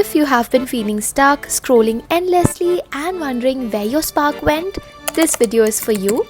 If you have been feeling stuck, scrolling endlessly and wondering where your spark went, this video is for you.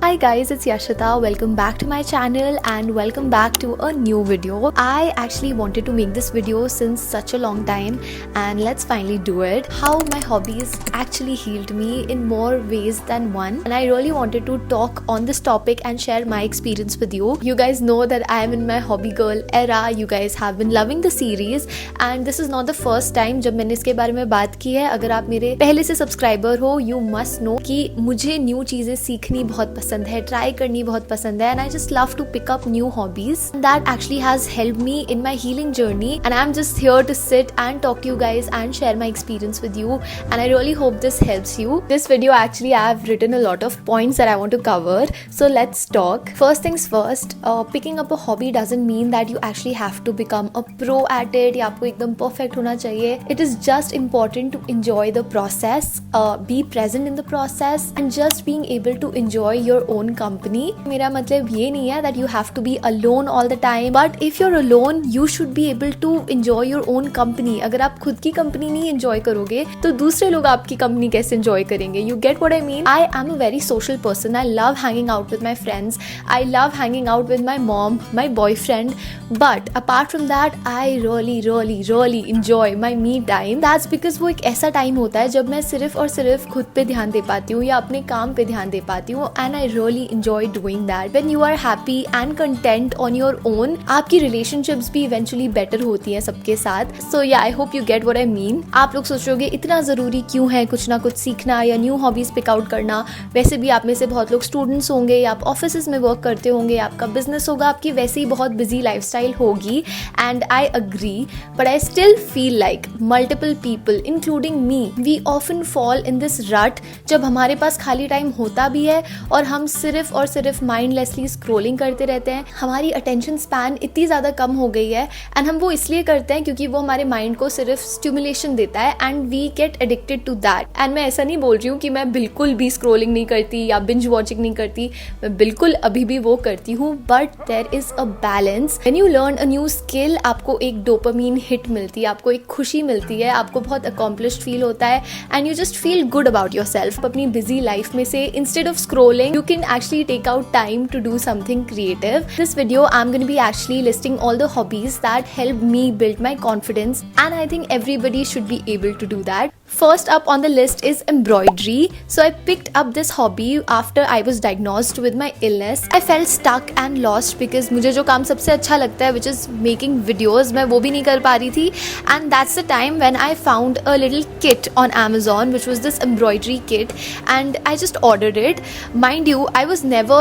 Hi guys, it's Yashita. Welcome back to my channel and welcome back to a new video. I actually wanted to make this video since such a long time and let's finally do it. How my hobbies actually healed me in more ways than one, and I really wanted to talk on this topic and share my experience with you. You guys know that I am in my hobby girl era. You guys have been loving the series and this is not the first time जब मैंने इसके बारे में बात की है. अगर आप मेरे पहले से सब्सक्राइबर हो, you must know कि मुझे न्यू चीजें सीखनी बहुत पसंद है, ट्राई करनी बहुत पसंद है, and I just love to pick up new hobbies. That actually has helped me in my healing journey, and I'm just here to sit and talk to you guys and share my experience with you, and I really hope this helps you. This video actually I have written a lot of points that I want to cover, so let's talk. First things first, picking up a hobby doesn't mean that you actually have to become a pro at it या आपको एकदम perfect होना चाहिए. It is just important to enjoy the process, be present in the process, and just being able to enjoy your own company. मेरा मतलब ये नहीं है that you have to be alone all the time, but if you're alone you should be able to enjoy your own company. अगर आप खुद की company नहीं enjoy करोगे तो दूसरे लोग आपकी कंपनी कैसे enjoy करेंगे? You get what I mean? I am a very social person. I love hanging out with my friends. I love hanging out with my mom, my boyfriend. But apart from that, I really enjoy my me time. That's because वो एक ऐसा time होता है जब मैं सिर्फ और सिर्फ खुद पे ध्यान दे पाती हूँ या अपने काम पे ध्यान दे पाती हूँ. And I really enjoy doing that. When you are happy and content on your own, आपकी relationships भी eventually better होती हैं सबके साथ. So yeah, I hope you get what I mean. आप लोग सोच रहे होगे इतना ज़रूरी क्यों है कुछ ना कुछ सीखना या न्यू हॉबीज पिक आउट करना. वैसे भी आप में से बहुत लोग स्टूडेंट्स होंगे या आप ऑफिस में वर्क करते होंगे, आपका बिजनेस होगा, आपकी वैसे ही बहुत बिजी लाइफस्टाइल होगी. And I agree, but I still feel like multiple people, including me, we often fall in this rut जब हमारे पास खाली टाइम होता भी है और हम सिर्फ और सिर्फ माइंडलेसली स्क्रोलिंग करते रहते हैं. हमारी अटेंशन स्पैन इतनी ज़्यादा कम हो गई है एंड हम वो इसलिए करते हैं क्योंकि वो हमारे माइंड को सिर्फ स्टिमुलेशन देता है and we get addicted to that. And मैं ऐसा नहीं बोल रही हूँ कि मैं बिल्कुल भी स्क्रोलिंग नहीं करती या बिंज वॉचिंग नहीं करती. मैं बिल्कुल अभी भी वो करती हूँ, but there is a balance. When you learn a new skill आपको एक डोपामीन हिट मिलती है, आपको एक खुशी मिलती है, आपको बहुत अकॉम्प्लिश्ड फील होता है and you just feel good about your self. अपनी बिजी लाइफ में से instead of scrolling you can actually take out time to do something creative. This video I'm going to be actually listing all the hobbies that help me build my confidence, and I think everybody should be able to do that. First up on the list is embroidery. So I picked up this hobby after I was diagnosed with my illness. I felt stuck and lost because मुझे जो काम सबसे अच्छा लगता है, which is making videos, मैं वो भी नहीं कर पा रही थी. And that's the time when I found a little kit on Amazon, which was this embroidery kit, and I just ordered it. Mind you, I was never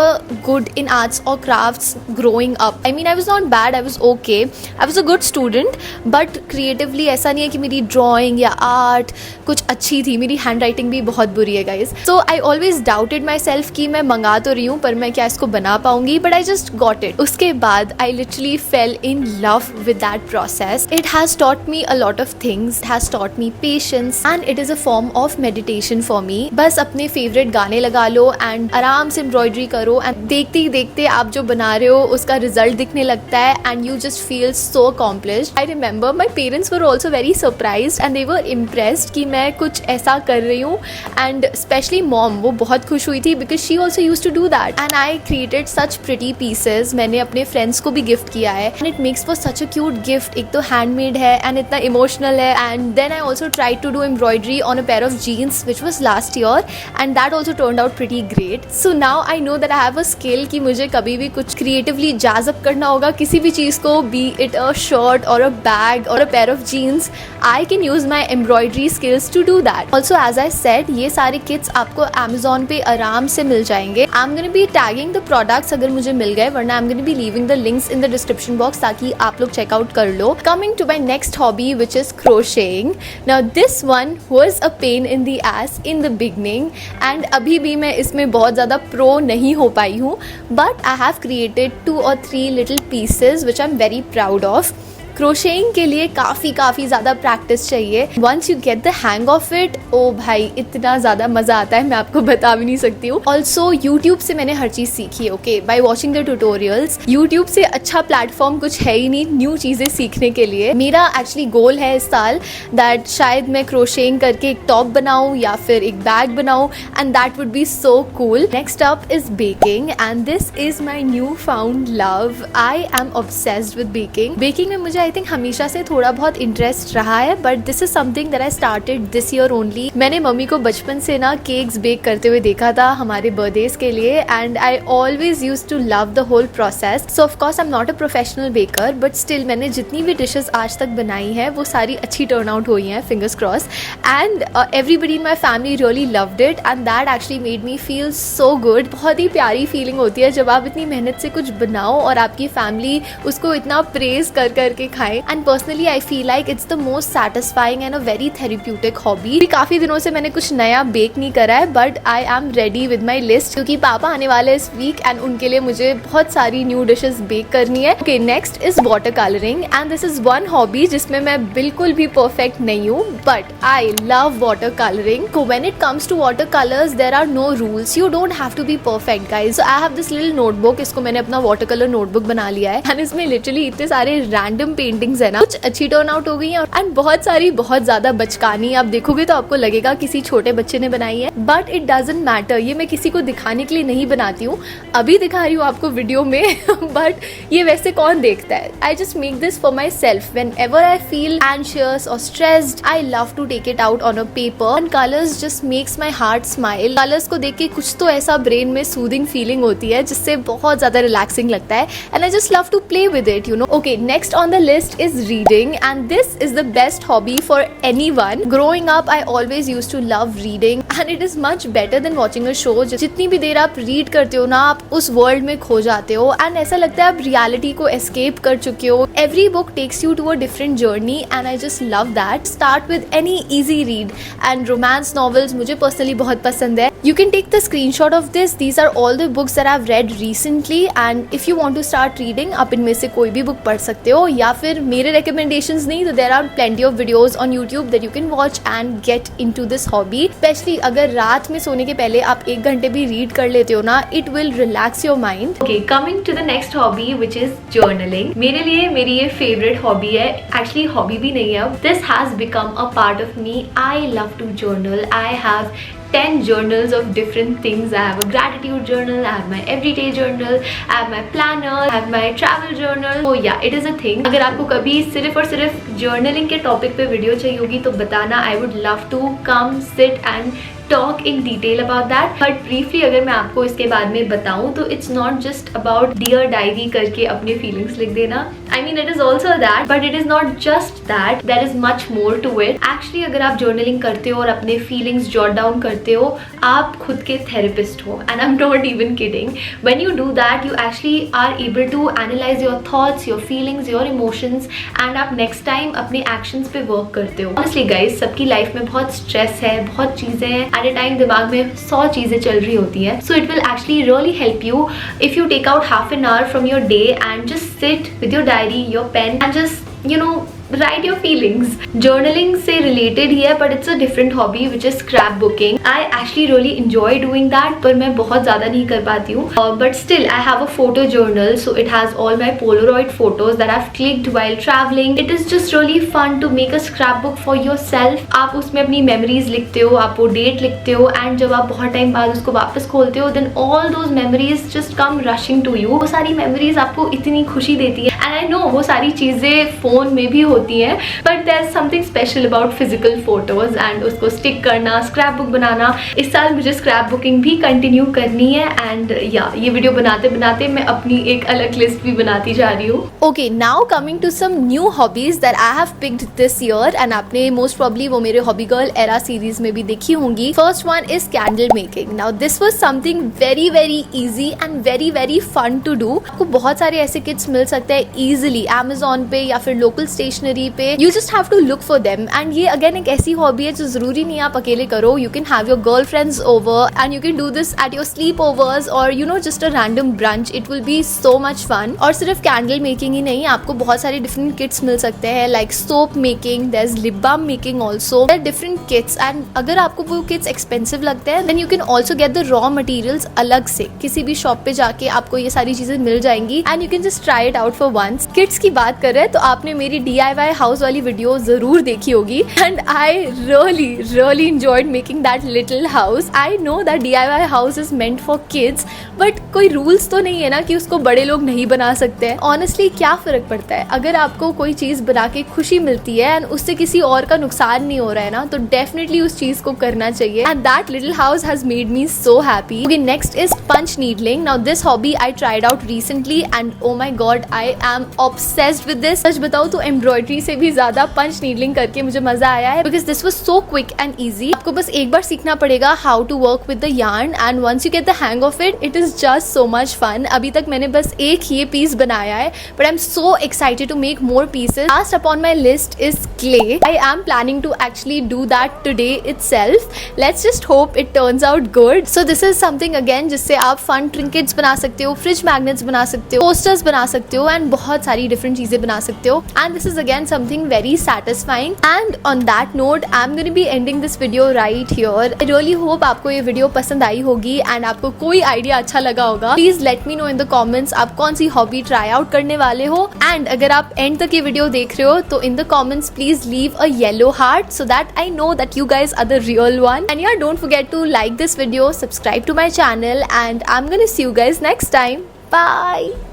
good in arts or crafts growing up. I mean, I was not bad, I was okay. I was a good student, but creatively ऐसा नहीं है कि मेरी drawing या art कुछ अच्छी थी. मेरी हैंड राइटिंग भी बहुत बुरी है guys. So I always doubted my self कि मैं मंगा तो रही हूँ पर मैं क्या इसको बना पाऊंगी, but I just got it. उसके बाद I literally fail in love with that process. It has taught me a lot of things, has taught me patience and it is a form of meditation for me. बस अपने favourite गाने लगा लो and आराम से embroidery करो and देखते ही देखते आप जो बना रहे हो उसका रिजल्ट दिखने लगता है and you just feel so accomplished. I remember my parents were also very surprised and they were impressed कि मैं कुछ ऐसा कर रही हूँ. एंड स्पेशली मॉम, वो बहुत खुश हुई थी because she also use to do that. And I created such pretty pieces. मैंने अपने फ्रेंड्स को भी गिफ्ट किया है and it makes for such a cute gift. एक तो हैंडमेड है एंड इतना इमोशनल है. And then I also try to do embroidery on a pair of jeans which was last year and that also turned out pretty great. So now I know that I have a skill कि मुझे कभी भी कुछ creatively जाज up करना होगा किसी भी चीज़ को, बी इट अ शर्ट और अ बैग और a pair of jeans, I can use my embroidery skills to do that. Also, as I said, ये सारे kits आपको Amazon पे आराम से मिल जाएंगे. I'm gonna be tagging the products अगर मुझे मिल गए, वरना I'm gonna be leaving the links in the description box ताकि आप लोग check out कर लो. Coming to my next hobby, which is crocheting. Now this one was a pain in the ass in the beginning and अभी भी मैं इसमें बहुत ज़्यादा pro नहीं हो पाई हूँ, but I have created 2 or 3 little pieces which I'm very proud of. क्रोशेइंग के लिए काफ़ी ज़्यादा प्रैक्टिस चाहिए. Once you get the hang of it, ओ भाई इतना ज़्यादा मज़ा आता है, मैं आपको बता भी नहीं सकती हूँ. ऑल्सो यूट्यूब से मैंने हर चीज़ सीखी है. Okay, by watching the tutorials. YouTube से अच्छा प्लेटफॉर्म कुछ है ही नहीं न्यू चीज़ें सीखने के लिए. मेरा एक्चुअली गोल है इस साल दैट शायद मैं क्रोशेइंग करके एक टॉप बनाऊँ या फिर एक बैग बनाऊँ, and that would be so cool. Next up is baking, and this is my new found love. I am obsessed with baking. Baking में मुझे आई थिंक हमेशा से थोड़ा बहुत इंटरेस्ट रहा है, but this is something that I started this year only. मैंने mummy को बचपन से ना केक्स बेक करते हुए देखा था हमारे बर्थडेज के लिए, and I always use to love the whole process. So of course I am not a professional baker, but still मैंने जितनी भी डिशेस आज तक बनाई हैं वो सारी अच्छी टर्न आउट हुई हैं, fingers cross. And everybody in my family really loved it, and that actually made me feel so good. बहुत ही प्यारी फीलिंग होती है जब आप इतनी मेहनत से कुछ बनाओ और आपकी फैमिली उसको इतना प्रेज कर करके खाए. And personally I feel like it's the most satisfying and a very therapeutic hobby. काफी दिनों से मैंने कुछ नया बेक नहीं करा है, but I am ready with my list, क्योंकि पापा आने वाले इस वीक एंड उनके लिए मुझे बहुत सारी न्यू डिशेस बेक करनी है. Okay, next is water colouring, and this is one hobby जिसमें मैं बिल्कुल भी परफेक्ट नहीं हूँ, but I love water colouring. When it comes to water colours there are no rules. You don't have to be perfect guys. So I have this little notebook. इसको मैंने अपना water colour notebook बना लिया है, and इसमें literally इतने सारे random paintings है ना. कुछ अच्छी टर्न आउट हो गई है एंड बहुत सारी बहुत ज्यादा बचकानी. आप देखोगे तो आपको लगेगा किसी छोटे बच्चे ने बनाई है, बट इट डजंट मैटर. ये मैं किसी को दिखाने के लिए नहीं बनाती हूँ, अभी दिखा रही हूँ आपको वीडियो में, बट ये वैसे कौन देखता है. I just make this for myself. Whenever I feel anxious और stressed, I love to take it out on a paper, and colours just makes my heart smile. Colours को देख के कुछ तो ऐसा ब्रेन में soothing feeling होती है जिससे बहुत ज्यादा रिलैक्सिंग लगता है, and I just love to play with it, you know. Okay, next on the list is reading, and this is the best hobby for anyone. Growing up I always used to love reading, and it is much better than watching a show. जितनी भी देर आप read करते हो ना, आप उस world में खो जाते हो, एंड ऐसा लगता है आप रियलिटी को एस्केप कर चुके हो. Every book takes you to a different journey, and I just love that. Start with any easy read, and romance novels मुझे पर्सनली बहुत पसंद है. You can take the screenshot of this. These are all the books that I've read recently, and if you want to start reading, आप इनमें से कोई भी book पढ़ सकते हो, या फिर मेरे recommendations नहीं तो there are plenty of videos on YouTube that you can watch and get into this hobby. Especially अगर रात में सोने के पहले आप 1 घंटे भी read कर लेते हो ना, it will relax your mind. Okay, coming to the next hobby, which is journaling. मेरे लिए मेरी ये favorite hobby है. Actually hobby भी नहीं है अब. This has become a part of me. I love to journal. I have 10 journals of different things. I have a gratitude journal, I have my everyday journal, I have my planner, I have my travel journal. So yeah, it is a thing. अगर आपको कभी सिर्फ और सिर्फ journaling के topic पे video चाहिए होगी तो बताना. I would love to come sit and talk in detail about that. But briefly अगर मैं आपको इसके बारे में बताऊँ तो it's not just about dear diary करके अपने feelings लिख देना. I mean it is also that, but it is not just that. There is much more to it. Actually अगर आप journaling करते हो और अपने feelings jot down करते हो, आप खुद के therapist हो. And I'm not even kidding. When you do that, you actually are able to analyze your thoughts, your feelings, your emotions, and आप next time अपने actions पे work करते हो. Honestly guys, सबकी life में बहुत stress है, बहुत चीज़ें हैं. At a time दिमाग में 100 चीज़ें चल रही होती हैं. So it will actually really help you if you take out half an hour from your day and just sit with your diary, your pen, and just, you know, write your feelings. Journaling से related ही है, but it's a different hobby which is scrapbooking. I actually really enjoy doing that, पर मैं बहुत ज़्यादा नहीं कर पाती हूँ. But still I have a photo journal, so it has all my Polaroid photos that I've clicked while traveling. It is just really fun to make a scrapbook for yourself. आप उसमें अपनी memories लिखते हो, आप वो date लिखते हो, and जब आप बहुत टाइम बाद उसको वापस खोलते हो, then all those memories just come rushing to you. वो सारी memories आपको इतनी खुशी देती है, and I know वो सारी चीज़ें फ़ोन में भी होती हैं, but there's something special about physical photos and उसको stick करना, scrapbook बनाना. इस साल मुझे scrapbooking भी continue करनी है, and yeah, ये वीडियो बनाते बनाते मैं अपनी एक अलग लिस्ट भी बनाती जा रही हूँ. Okay, now coming to some new hobbies that I have picked this year, and आपने most probably वो मेरे hobby girl era series में भी देखी होंगी. First one is candle making. Now this was something very very easy and very very fun to do. आपको बहुत सारे ऐसे kits मिल सकते हैं easily Amazon पे या फिर local stationery स्टेशनरी पे, you just have to look for them. And ये अगेन एक ऐसी हॉबी है जो जरूरी नहीं आप अकेले करो, you can have your girlfriends over and you can do this at your sleepovers और you know just a random brunch, it will be so much fun. और सिर्फ कैंडल मेकिंग ही नहीं, आपको बहुत सारे डिफरेंट किट्स मिल सकते हैं, like soap making, there is lip balm making also, there different kits. And अगर आपको वो किट्स एक्सपेंसिव लगते हैं then you can also get the raw materials अलग से, किसी भी शॉप पे जाके आपको ये सारी चीजें मिल जाएंगी and you can just try it out for once. Kits की बात कर रहे हैं तो आपने मेरी DIY हाउस वाली वीडियो जरूर देखी होगी and I really enjoyed making that little house. I know that DIY house is meant for kids, but कोई रूल्स तो नहीं है ना कि उसको बड़े लोग नहीं बना सकते हैं। ऑनेस्टली क्या फर्क पड़ता है, अगर आपको कोई चीज बना के खुशी मिलती है एंड उससे किसी और का नुकसान नहीं हो रहा है ना, तो डेफिनेटली उस चीज को करना चाहिए। And that little house has made me so happy. Okay, next is punch needling. Now this hobby I tried out recently and oh my God, I am obsessed with this. सच बताऊं तो embroidery से भी ज्यादा पंच needling करके मुझे मजा आया है, because this was so quick and easy. आपको बस एक बार सीखना पड़ेगा how to work with the yarn and once you get the hang of it, it is just so much fun. अभी तक मैंने बस एक ही पीस बनाया है, but I am so excited to make more pieces. Last upon my list is clay. I am planning to actually do that today itself. Let's just hope it turns out good. So this is something again जिससे आप fun ट्रिंकेट्स बना सकते हो, fridge magnets बना सकते हो, posters बना सकते हो एंड बहुत सारी डिफरेंट चीजें बना सकते हो। And this is again something very satisfying. And on that note I am going to be ending this video right here. I really hope आपको ये वीडियो पसंद आई होगी एंड आपको कोई आइडिया अच्छा लगा होगा। Please let me know in the comments आप कौन सी हॉबी ट्राई आउट करने वाले हो। एंड अगर आप एंड तक ये वीडियो देख रहे हो तो in the comments please leave a yellow heart so that I know that you guys are the real one. And yeah, don't forget to like this video, subscribe to my channel, and I'm gonna see you guys next time. Bye.